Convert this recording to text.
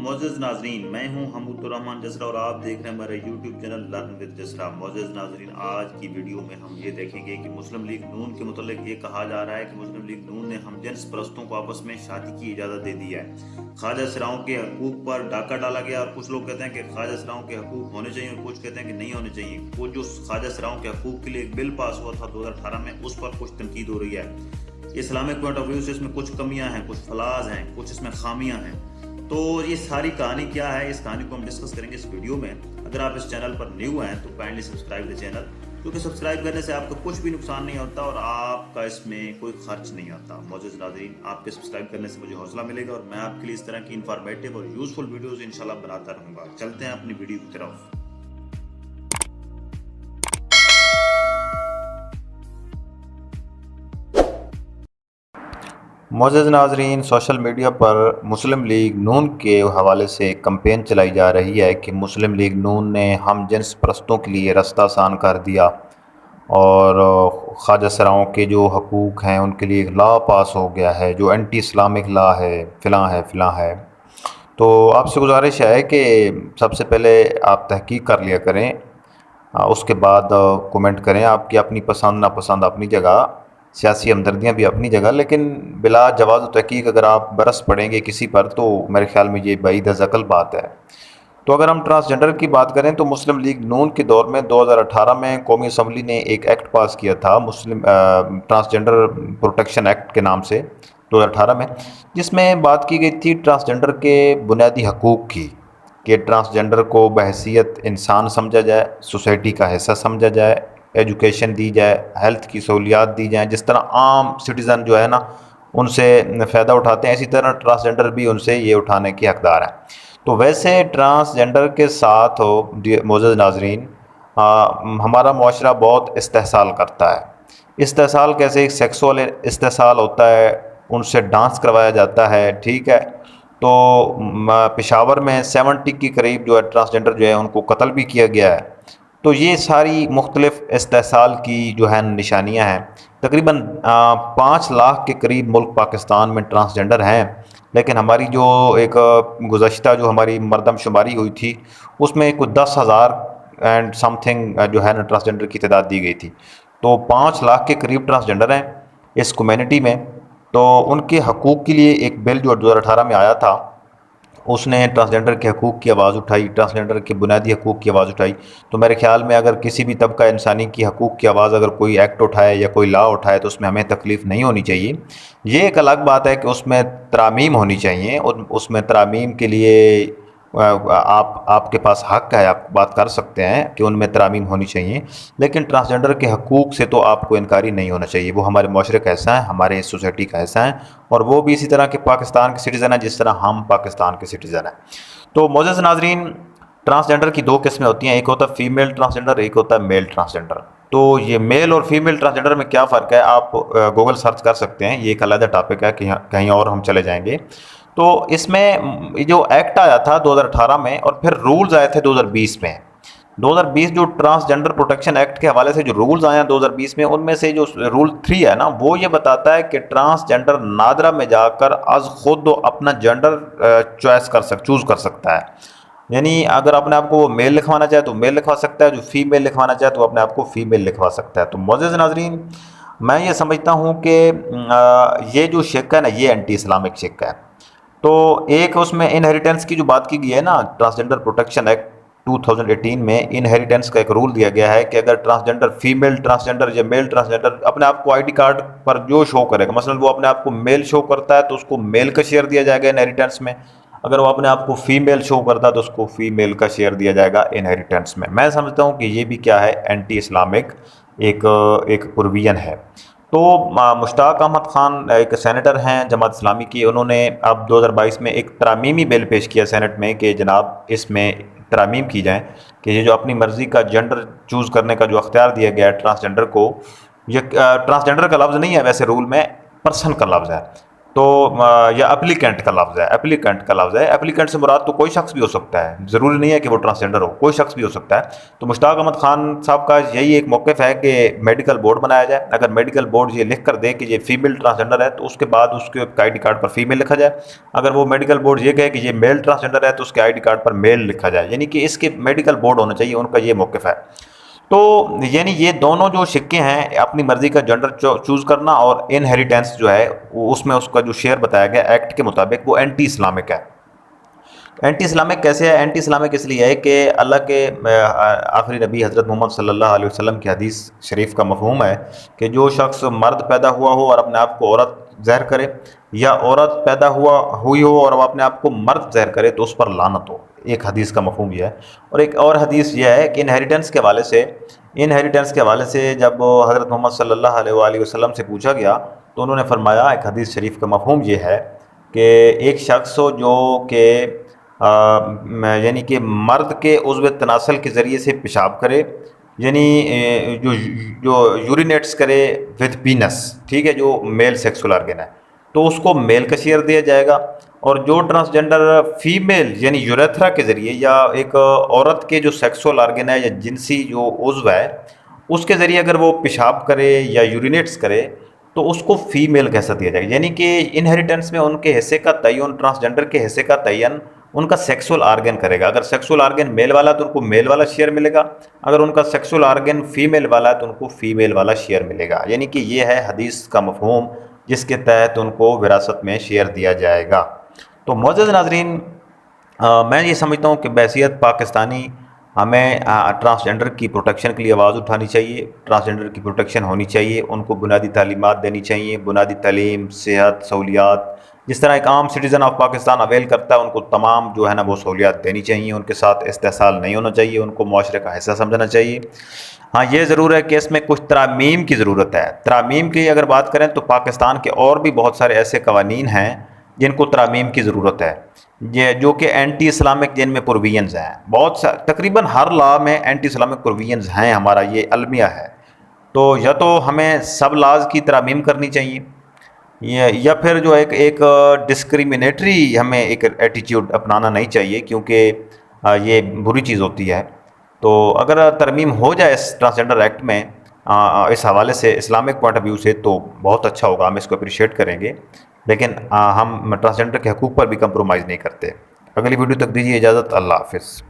معزز ناظرین، میں ہوں حمود الرحمان جسرا اور آپ دیکھ رہے ہیں ہمارے یوٹیوب چینل لرن ود جسرا۔ معزز ناظرین، آج کی ویڈیو میں ہم یہ دیکھیں گے کہ مسلم لیگ نون کے متعلق یہ کہا جا رہا ہے کہ مسلم لیگ نون نے ہم جنس پرستوں کو آپس میں شادی کی اجازت دے دی ہے۔ خواجہ سراؤں کے حقوق پر ڈاکہ ڈالا گیا، اور کچھ لوگ کہتے ہیں کہ خواجہ سراؤں کے حقوق ہونے چاہیے اور کچھ کہتے ہیں کہ نہیں ہونے چاہیے۔ وہ جو خواجہ سراؤں کے حقوق کے لیے ایک بل پاس ہوا تھا 2018 میں، اس پر کچھ تنقید ہو رہی ہے۔ اسلامک پوائنٹ آف ویو سے اس میں کچھ کمیاں ہیں، کچھ فلاز ہیں، کچھ اس میں خامیاں ہیں۔ تو یہ ساری کہانی کیا ہے، اس کہانی کو ہم ڈسکس کریں گے اس ویڈیو میں۔ اگر آپ اس چینل پر نیو ہیں تو کائنڈلی سبسکرائب دا چینل، کیونکہ سبسکرائب کرنے سے آپ کا کچھ بھی نقصان نہیں ہوتا اور آپ کا اس میں کوئی خرچ نہیں آتا۔ معزز ناظرین، آپ کے سبسکرائب کرنے سے مجھے حوصلہ ملے گا اور میں آپ کے لیے اس طرح کی انفارمیٹیو اور یوزفل ویڈیوز انشاءاللہ بناتا رہوں گا۔ چلتے ہیں اپنی ویڈیو کی طرف۔ معزز ناظرین، سوشل میڈیا پر مسلم لیگ نون کے حوالے سے ایک کمپین چلائی جا رہی ہے کہ مسلم لیگ نون نے ہم جنس پرستوں کے لیے رستہ آسان کر دیا اور خواجہ سراؤں کے جو حقوق ہیں ان کے لیے ایک لا پاس ہو گیا ہے جو اینٹی اسلامک لا ہے، فلاں ہے۔ تو آپ سے گزارش ہے کہ سب سے پہلے آپ تحقیق کر لیا کریں، اس کے بعد کومنٹ کریں۔ آپ کی اپنی پسند ناپسند اپنی جگہ، سیاسی ہمدردیاں بھی اپنی جگہ، لیکن بلا جواز و تحقیق اگر آپ برس پڑیں گے کسی پر تو میرے خیال میں یہ بعید از عقل بات ہے۔ تو اگر ہم ٹرانسجنڈر کی بات کریں تو مسلم لیگ نون کے دور میں 2018 میں قومی اسمبلی نے ایک ایکٹ پاس کیا تھا، مسلم ٹرانسجنڈر پروٹیکشن ایکٹ کے نام سے 2018 میں، جس میں بات کی گئی تھی ٹرانسجنڈر کے بنیادی حقوق کی، کہ ٹرانسجنڈر کو بحیثیت انسان سمجھا جائے، سوسائٹی کا حصہ سمجھا جائے، ایجوکیشن دی جائے، ہیلتھ کی سہولیات دی جائیں، جس طرح عام سٹیزن جو ہے نا ان سے فائدہ اٹھاتے ہیں، اسی طرح ٹرانسجنڈر بھی ان سے یہ اٹھانے کے حقدار ہیں۔ تو ویسے ٹرانسجنڈر کے ساتھ معزز ناظرین ہمارا معاشرہ بہت استحصال کرتا ہے۔ استحصال کیسے؟ ایک سیکسول استحصال ہوتا ہے، ان سے ڈانس کروایا جاتا ہے، ٹھیک ہے۔ تو پشاور میں 70 کے قریب جو ہے ٹرانسجنڈر جو ہے ان کو قتل بھی کیا گیا ہے۔ تو یہ ساری مختلف استحصال کی جو ہے نشانیاں ہیں۔ تقریباً 5 لاکھ کے قریب ملک پاکستان میں ٹرانسجنڈر ہیں، لیکن ہماری جو ایک گزشتہ جو ہماری مردم شماری ہوئی تھی اس میں کوئی 10,000 اینڈ سم تھنگ جو ہے نا ٹرانسجنڈر کی تعداد دی گئی تھی۔ تو 5 لاکھ کے قریب ٹرانسجنڈر ہیں اس کمیونٹی میں۔ تو ان کے حقوق کے لیے ایک بل جو 2018 میں آیا تھا، اس نے ٹرانسجنڈر کے حقوق کی آواز اٹھائی، ٹرانسجنڈر کے بنیادی حقوق کی آواز اٹھائی۔ تو میرے خیال میں اگر کسی بھی طبقہ انسانی کی حقوق کی آواز اگر کوئی ایکٹ اٹھائے یا کوئی لا اٹھائے تو اس میں ہمیں تکلیف نہیں ہونی چاہیے۔ یہ ایک الگ بات ہے کہ اس میں ترامیم ہونی چاہیے، اور اس میں ترامیم کے لیے آپ کے پاس حق ہے، آپ بات کر سکتے ہیں کہ ان میں ترامیم ہونی چاہیے، لیکن ٹرانسجنڈر کے حقوق سے تو آپ کو انکاری نہیں ہونا چاہیے۔ وہ ہمارے معاشرے کا حصہ ہیں، ہمارے سوسائٹی کا حصہ ہیں، اور وہ بھی اسی طرح کے پاکستان کے سٹیزن ہیں جس طرح ہم پاکستان کے سٹیزن ہیں۔ تو معزز ناظرین، ٹرانسجنڈر کی 2 قسمیں ہوتی ہیں، ایک ہوتا ہے فیمیل ٹرانسجنڈر، ایک ہوتا ہے میل ٹرانسجنڈر۔ تو یہ میل اور فیمیل ٹرانسجنڈر میں کیا فرق ہے آپ گوگل سرچ کر سکتے ہیں، یہ ایک علیحدہ ٹاپک ہے کہ کہیں اور ہم چلے جائیں گے۔ تو اس میں جو ایکٹ آیا تھا 2018 میں اور پھر رولز آئے تھے 2020 میں، 2020 جو ٹرانسجنڈر پروٹیکشن ایکٹ کے حوالے سے جو رولز آئے ہیں 2020 میں، ان میں سے جو رول 3 ہے نا، وہ یہ بتاتا ہے کہ ٹرانسجنڈر نادرہ میں جا کر از خود اپنا جنڈر چوز کر سکتا ہے۔ یعنی اگر اپنے آپ کو وہ میل لکھوانا چاہے تو میل لکھوا سکتا ہے، جو فیمیل لکھوانا چاہے تو اپنے آپ کو فیمیل لکھوا سکتا ہے۔ تو معزز ناظرین، میں یہ سمجھتا ہوں کہ یہ جو شق ہے نا، یہ اینٹی اسلامک شق ہے۔ تو ایک اس میں انہیریٹنس کی جو بات کی گئی ہے نا، ٹرانسجنڈر پروٹیکشن ایکٹ 2018 میں انہیریٹنس کا ایک رول دیا گیا ہے کہ اگر ٹرانسجنڈر فیمیل ٹرانسجنڈر یا میل ٹرانسجنڈر اپنے آپ کو ID کارڈ پر جو شو کرے گا، مثلا وہ اپنے آپ کو میل شو کرتا ہے تو اس کو میل کا شیئر دیا جائے گا انہیریٹنس میں، اگر وہ اپنے آپ کو فیمیل شو کرتا ہے تو اس کو فیمیل کا شیئر دیا جائے گا انہیریٹنس میں۔ میں سمجھتا ہوں کہ یہ بھی کیا ہے، اینٹی اسلامک ایک پروویژن ہے۔ تو مشتاق احمد خان ایک سینیٹر ہیں جماعت اسلامی کی، انہوں نے اب 2022 میں ایک ترمیمی بل پیش کیا سینٹ میں کہ جناب اس میں ترامیم کی جائیں کہ یہ جو اپنی مرضی کا جنڈر چوز کرنے کا جو اختیار دیا گیا ہے ٹرانسجنڈر کو، یہ ٹرانسجنڈر کا لفظ نہیں ہے ویسے رول میں، پرسن کا لفظ ہے۔ تو یا اپلیکنٹ کا لفظ ہے، اپلیکنٹ کا لفظ ہے، اپلیکنٹ سے مراد تو کوئی شخص بھی ہو سکتا ہے، ضروری نہیں ہے کہ وہ ٹرانسجنڈر ہو، کوئی شخص بھی ہو سکتا ہے۔ تو مشتاق احمد خان صاحب کا یہی ایک موقف ہے کہ میڈیکل بورڈ بنایا جائے، اگر میڈیکل بورڈ یہ لکھ کر دے کہ یہ فیمیل ٹرانسجنڈر ہے تو اس کے بعد اس کے I D card per female لکھا جائے، اگر وہ میڈیکل بورڈ یہ کہے کہ یہ میل ٹرانسجنڈر ہے تو اس کے آئی ڈی کارڈ پر میل لکھا جائے، یعنی کہ اس کے میڈیکل بورڈ ہونا چاہیے، ان کا یہ موقف ہے۔ تو یعنی یہ دونوں جو شقیں ہیں، اپنی مرضی کا جنڈر چوز کرنا اور انہیریٹنس جو ہے اس میں اس کا جو شیئر بتایا گیا ایکٹ کے مطابق وہ اینٹی اسلامک ہے۔ اینٹی اسلامک کیسے ہے؟ اینٹی اسلامک اس لیے ہے کہ اللہ کے آخری نبی حضرت محمد صلی اللہ علیہ وسلم کی حدیث شریف کا مفہوم ہے کہ جو شخص مرد پیدا ہوا ہو اور اپنے آپ کو عورت ظاہر کرے، یا عورت پیدا ہوئی ہو اور وہ اپنے آپ کو مرد ظاہر کرے، تو اس پر لعنت ہو۔ ایک حدیث کا مفہوم یہ ہے۔ اور ایک اور حدیث یہ ہے کہ انہیریٹنس کے حوالے سے جب حضرت محمد صلی اللہ علیہ وآلہ وسلم سے پوچھا گیا تو انہوں نے فرمایا، ایک حدیث شریف کا مفہوم یہ ہے کہ ایک شخص ہو جو کہ یعنی کہ مرد کے عضو تناسل کے ذریعے سے پیشاب کرے، یعنی جو یورینیٹس کرے وتھ پینس، ٹھیک ہے، جو میل سیکسول آرگن ہے، تو اس کو میل کا شیئر دیا جائے گا۔ اور جو ٹرانسجنڈر فیمیل یعنی یوریتھرا کے ذریعے یا ایک عورت کے جو سیکسول آرگن ہے یا جنسی جو عضو ہے اس کے ذریعے اگر وہ پیشاب کرے یا یورینیٹس کرے تو اس کو فیمیل کا حصہ دیا جائے گا، یعنی کہ انہیریٹنس میں ان کے حصے کا تعین، ٹرانسجنڈر کے حصے کا تعین ان کا سیکسول آرگن کرے گا۔ اگر سیکسول آرگن میل والا تو ان کو میل والا شیئر ملے گا، اگر ان کا سیکسول آرگن فیمیل والا ہے تو ان کو فیمیل والا شیئر ملے گا، یعنی کہ یہ ہے حدیث کا مفہوم جس کے تحت ان کو وراثت میں شیئر دیا جائے گا۔ تو معزز ناظرین، میں یہ سمجھتا ہوں کہ بحیثیت پاکستانی ہمیں ٹرانسجنڈر کی پروٹیکشن کے لیے آواز اٹھانی چاہیے، ٹرانسجنڈر کی پروٹیکشن ہونی چاہیے، ان کو بنیادی تعلیمات دینی چاہیے، بنیادی تعلیم، صحت، سہولیات، جس طرح ایک عام سٹیزن آف پاکستان اویل کرتا ہے ان کو تمام جو ہے نا وہ سہولیات دینی چاہیے، ان کے ساتھ استحصال نہیں ہونا چاہیے، ان کو معاشرے کا حصہ سمجھنا چاہیے۔ ہاں یہ ضرور ہے کہ اس میں کچھ ترامیم کی ضرورت ہے۔ ترامیم کی اگر بات کریں تو پاکستان کے اور بھی بہت سارے ایسے قوانین ہیں جن کو ترامیم کی ضرورت ہے، یہ جو کہ اینٹی اسلامک، جن میں پروویژنز ہیں، بہت تقریباً ہر لا میں اینٹی اسلامک پروویژنز ہیں، ہمارا یہ المیہ ہے۔ تو یا تو ہمیں سب لاز کی ترامیم کرنی چاہیے، یا پھر جو ایک ڈسکریمنیٹری ہمیں ایک ایٹیچیوڈ اپنانا نہیں چاہیے، کیونکہ یہ بری چیز ہوتی ہے۔ تو اگر ترمیم ہو جائے اس ٹرانسجنڈر ایکٹ میں اس حوالے سے، اسلامک پوائنٹ آف ویو سے، تو بہت اچھا ہوگا، ہم اس کو اپریشیٹ کریں گے، لیکن ہم ٹرانسجنڈر کے حقوق پر بھی کمپرومائز نہیں کرتے۔ اگلی ویڈیو تک دیجیے اجازت، اللہ حافظ۔